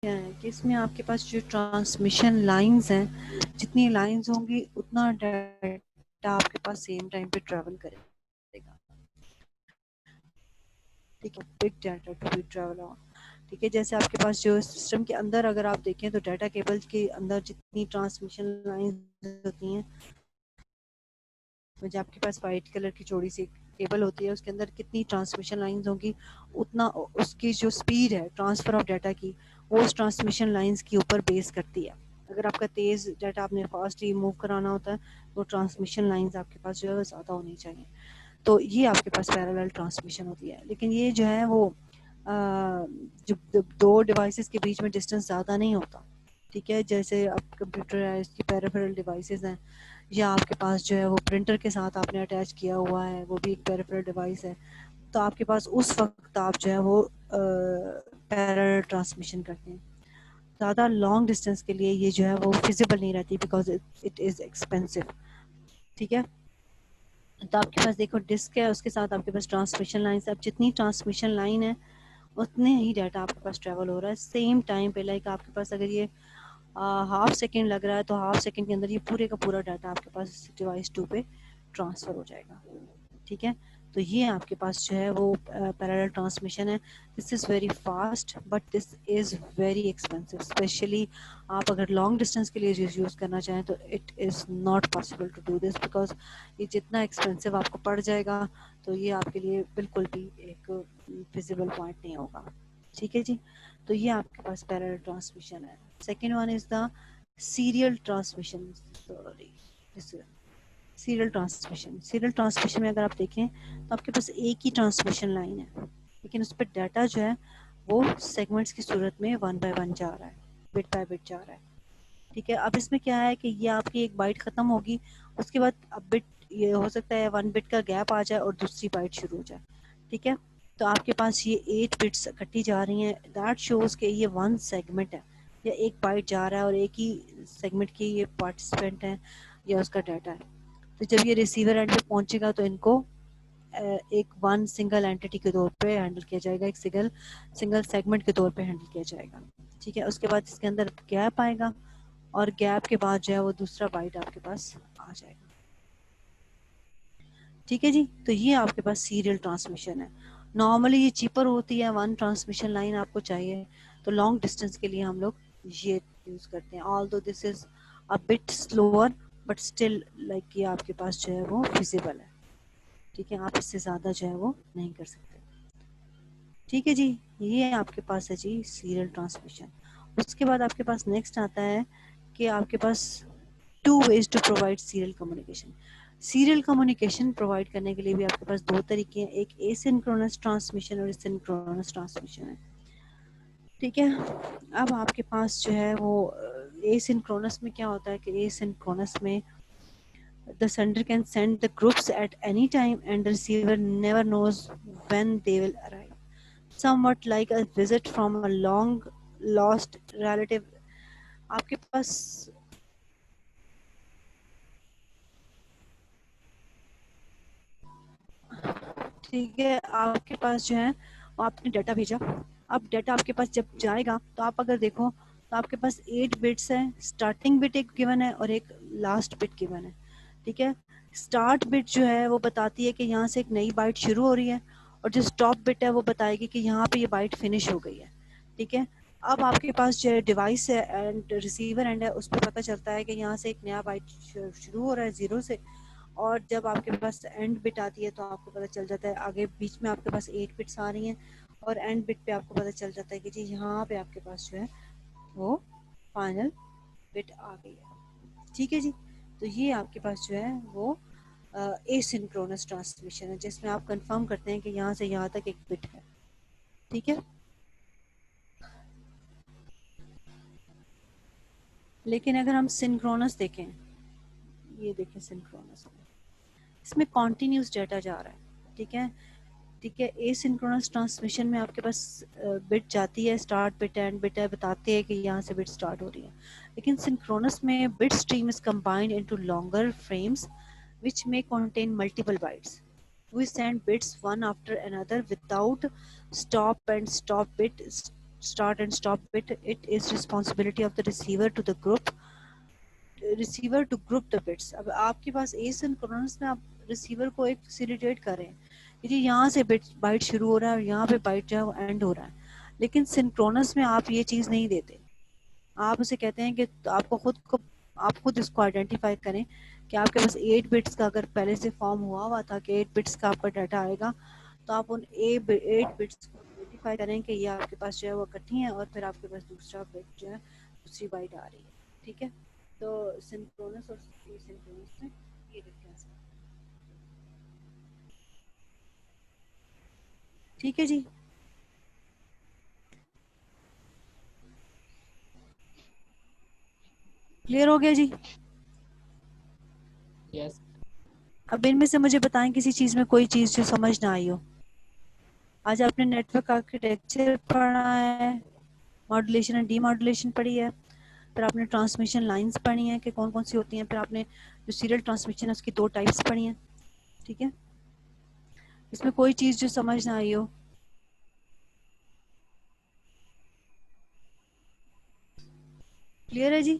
क्या है कि इसमें आपके पास जो ट्रांसमिशन लाइंस हैं, जितनी लाइंस होंगी उतना डाटा आपके पास सेम टाइम पे ट्रैवल करेगा। ठीक है, big data to be travel on. ठीक है, जैसे आपके पास जो सिस्टम के अंदर अगर आप देखें तो डाटा केबल के अंदर जितनी ट्रांसमिशन लाइंस होती हैं, जो आपके पास वाइट कलर की चौड़ी सी केबल होती है, उसके अंदर कितनी ट्रांसमिशन लाइंस होंगी उतना उसकी जो स्पीड है ट्रांसफर ऑफ डाटा की, वो उस ट्रांसमिशन लाइंस के ऊपर बेस करती है। अगर आपका तेज़ डाटा आपने फास्टली मूव कराना होता है तो ट्रांसमिशन लाइंस आपके पास जो है वो ज़्यादा होनी चाहिए। तो ये आपके पास पैरेलल ट्रांसमिशन होती है। लेकिन ये जो है वो जो दो डिवाइसेस के बीच में डिस्टेंस ज़्यादा नहीं होता। ठीक है, जैसे आप कंप्यूटराइज की पेरिफेरल डिवाइसेस हैं, या आपके पास जो है वो प्रिंटर के साथ आपने अटैच किया हुआ है, वो भी एक पेरिफेरल डिवाइस है, तो आपके पास उस वक्त आप जो है वो पैरेलल ट्रांसमिशन करते हैं। ज़्यादा लॉन्ग डिस्टेंस के लिए ये जो है वो फिजिबल नहीं रहती, बिकॉज इट इज़ एक्सपेंसिव। ठीक है, तो आपके पास देखो डिस्क है, उसके साथ आपके पास ट्रांसमिशन लाइन है। अब जितनी ट्रांसमिशन लाइन है उतने ही डाटा आपके पास ट्रेवल हो रहा है सेम टाइम पे। लाइक आपके पास अगर ये हाफ सेकेंड लग रहा है तो हाफ सेकेंड के अंदर ये पूरे का पूरा डाटा आपके पास डिवाइस 2 पे ट्रांसफ़र हो जाएगा। ठीक है, तो ये आपके पास जो है वो पैरेलल ट्रांसमिशन है। This is very fast but this is very expensive, specially आप अगर लॉन्ग डिस्टेंस के लिए यूज़ करना चाहें तो it is not possible to do this, because ये जितना एक्सपेंसिव आपको पड़ जाएगा तो ये आपके लिए बिल्कुल भी एक फिजिबल पॉइंट नहीं होगा। ठीक है जी, तो ये आपके पास पैरेलल ट्रांसमिशन है। Second one is the serial transmission. Sorry, serial transmission. Serial transmission में अगर आप देखें तो आपके पास एक ही ट्रांसमिशन लाइन है, लेकिन उस पर डाटा जो है वो सेगमेंट्स की सूरत में वन बाय वन जा रहा है, बिट बाय बिट जा रहा है। ठीक है, अब इसमें क्या है कि ये आपकी एक बाइट ख़त्म होगी, उसके बाद अब बिट ये हो सकता है 1 बिट का गैप आ जाए और दूसरी बाइट शुरू हो जाए। ठीक है, तो आपके पास ये 8 बिट्स कटी जा रही हैं, दैट शोज़ कि ये वन सेगमेंट है, या एक बाइट जा रहा है और एक ही सेगमेंट की ये पार्टिसिपेंट है या उसका डाटा है। तो जब ये रिसीवर एंड पे पहुंचेगा तो इनको एक वन सिंगल एंटिटी के तौर पे हैंडल किया जाएगा, एक सिंगल सेगमेंट के तौर पे हैंडल किया जाएगा। ठीक है, उसके बाद इसके अंदर गैप आएगा और गैप के बाद जो है वो दूसरा बाइट आपके पास आ जाएगा। ठीक है जी, तो ये आपके पास सीरियल ट्रांसमिशन है। नॉर्मली ये चीपर होती है, वन ट्रांसमिशन लाइन आपको चाहिए, तो लॉन्ग डिस्टेंस के लिए हम लोग ये यूज़ करते हैं। Although this is a bit slower but still like ये आपके पास जो है वो फिजिबल है। ठीक है, आप इससे ज़्यादा जो है वो नहीं कर सकते। ठीक है जी, ये आपके पास है जी सीरियल ट्रांसमिशन। उसके बाद आपके पास नेक्स्ट आता है कि आपके पास two ways to provide serial communication. Serial communication provide करने के लिए भी आपके पास दो तरीके हैं, एक एसिंक्रोनस ट्रांसमिशन और सिंक्रोनस ट्रांसमिशन है। ठीक है, अब आपके पास जो है वो एसिंक्रोनस में क्या होता है कि एसिंक्रोनस में the sender can send the groups at any time and the receiver never knows when they will arrive, somewhat like a visit from a long lost relative। आपके पास ठीक है, आपके पास जो है आपने डाटा भेजा, अब डाटा आपके पास जब जाएगा तो आप अगर देखो तो आपके पास 8 बिट्स है, स्टार्टिंग बिट एक गिवन है और एक लास्ट बिट गिवन है। ठीक है, स्टार्ट बिट जो है वो बताती है कि यहाँ से एक नई बाइट शुरू हो रही है, और जो स्टॉप बिट है वो बताएगी कि यहाँ पे ये बाइट फिनिश हो गई है। ठीक है, अब आपके पास जो डिवाइस है एंड रिसीवर एंड है, उस पर पता चलता है कि यहाँ से एक नया बाइट शुरू हो रहा है ज़ीरो से, और जब आपके पास एंड बिट आती है तो आपको पता चल जाता है, आगे बीच में आपके पास 8 बिट्स आ रही हैं और एंड बिट पे आपको पता चल जाता है कि जी यहाँ पे आपके पास जो है वो फाइनल बिट आ गई है। ठीक है जी, तो ये आपके पास जो है वो एसिंक्रोनस ट्रांसमिशन है, जिसमें आप कंफर्म करते हैं कि यहाँ से यहाँ तक एक बिट है। ठीक है, लेकिन अगर हम सिंक्रोनस देखें, ये देखें सिंक्रोनस में इसमें कॉन्टिन्यूस डाटा जा रहा है। ठीक है, ठीक है, एसिंक्रोनस ट्रांसमिशन में आपके पास बिट जाती है, स्टार्ट बिट एंड बिट है, बताते हैं कि यहाँ से बिट स्टार्ट हो रही है। लेकिन सिंक्रोनस में bit stream is combined into longer frames which may contain multiple bytes. We send bits one after another without stop and stop bit start and stop bit. It is responsibility of the receiver to the group receiver to group the bits. अब आपके पास asynchronous में आप receiver को एक facilitate करें, यदि यहाँ से बाइट शुरू हो रहा है और यहाँ पे बाइट जो है वो एंड हो रहा है, लेकिन सिंक्रोनस में आप ये चीज नहीं देते। आप उसे कहते हैं कि आप खुद इसको आइडेंटिफाई करें कि आपके पास 8 बिट्स का अगर पहले से फॉर्म हुआ था कि 8 बिट्स का आपका डाटा आएगा, तो आप उन 8 बिट्स को आइडेंटिफाई करें कि ये आपके पास जो है वो इकट्ठी है और फिर आपके पास दूसरा बिट जो है दूसरी बाइट आ रही है। ठीक है, तो सिंक्रोनस और एसिंक्रोनस में ये डिफरेंस है। ठीक है जी, क्लियर हो गया जी? यस। अब इनमें से मुझे बताएं किसी चीज में कोई चीज जो समझ ना आई हो। आज आपने नेटवर्क आर्किटेक्चर पढ़ा है, मॉड्यूलेशन एंड डीमॉड्यूलेशन पढ़ी है, फिर आपने ट्रांसमिशन लाइंस पढ़ी हैं कि कौन कौन सी होती हैं, फिर आपने जो सीरियल ट्रांसमिशन है उसकी 2 टाइप्स पढ़ी हैं। ठीक है, इसमें कोई चीज जो समझ ना आई हो। क्लियर है जी?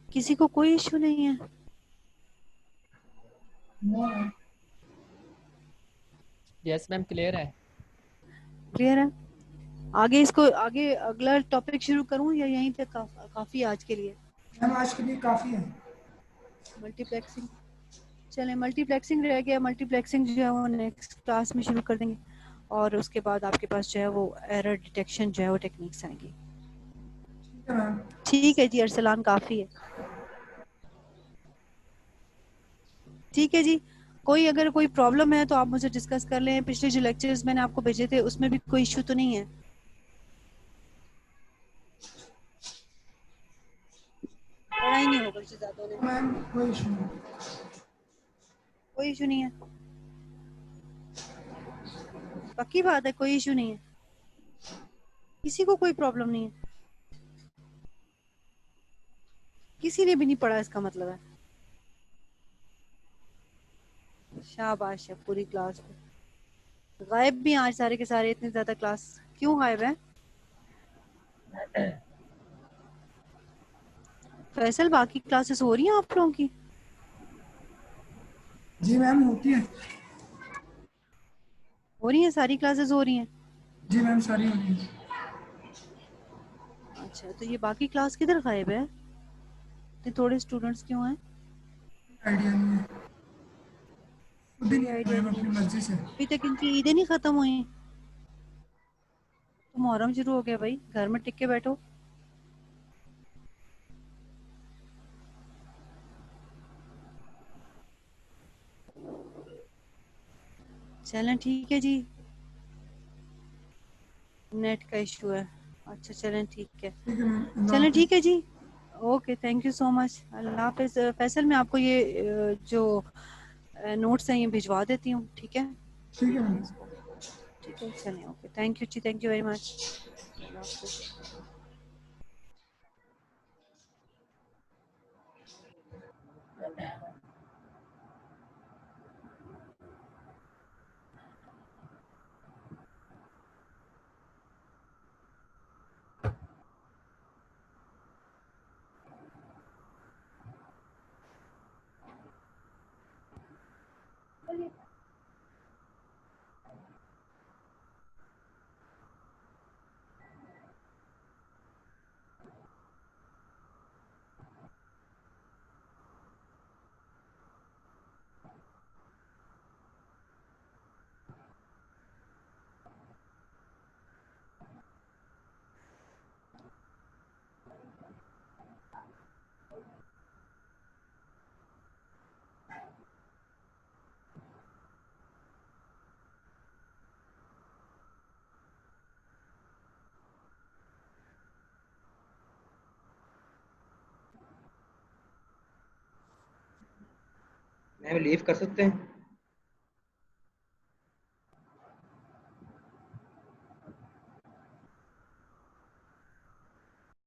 किसी को कोई इश्यू नहीं है? यस मैम, क्लियर है। क्लियर है। आगे अगला टॉपिक शुरू करूं या यहीं तक काफी आज के लिए? मैम आज के लिए काफ़ी है। मल्टीप्लेक्सिंग, चलें मल्टीप्लेक्सिंग रह गया। मल्टीप्लेक्सिंग जो है वो नेक्स्ट क्लास में शुरू कर देंगे और उसके बाद आपके पास जो है वो एरर डिटेक्शन जो है वो टेक्निक्स आएंगी। ठीक है मैम। ठीक है जी अरसलान, काफ़ी है। ठीक है जी, कोई अगर कोई प्रॉब्लम है तो आप मुझे डिस्कस कर लें। पिछले जो लेक्चर्स मैंने आपको भेजे थे उसमें भी कोई इशू तो नहीं है? पढ़ा ही नहीं होगा ज्यादा ने। मैम कोई इशू नहीं। कोई इशू नहीं है? पक्की बात है, कोई इशू नहीं है? किसी को कोई प्रॉब्लम नहीं है? किसी ने भी नहीं पढ़ा इसका मतलब है? शाबाश है पूरी क्लास में। गायब भी आज सारे के सारे, इतनी ज्यादा क्लास क्यों गायब है? फैसल बाकी क्लासेस हो रही हैं आप लोगों की? जी मैम होती है। हो रही हैं, सारी क्लासेस हो रही हैं? जी मैम सारी हो रही है। अच्छा, तो ये बाकी क्लास किधर गायब है? इतने थोड़े स्टूडेंट्स क्यों हैं? आइडिया नहीं है, खुद ही कोई नहीं है आइडिया मैम नहीं अपनी है। मर्जी से। अभी तक इनकी ईदें नहीं खत्म हुई, तो मुहर्रम शुरू हो गया भाई, घर में टिक के बैठो। चलें ठीक है जी, नेट का इशू है। अच्छा चलें ठीक है। ठीक है मैम, अल्लाह चलें हाफिज़। ठीक है जी, okay, thank you so much, अल्लाह हाफिज। फैसल मैं आपको ये जो नोट्स हैं ये भिजवा देती हूँ, ठीक है? ठीक है देख लें मैम। इसको। ठीक है, चलें, okay, thank you ji, thank you very much, अल्लाह हाफिज। मैम लीव कर सकते हैं?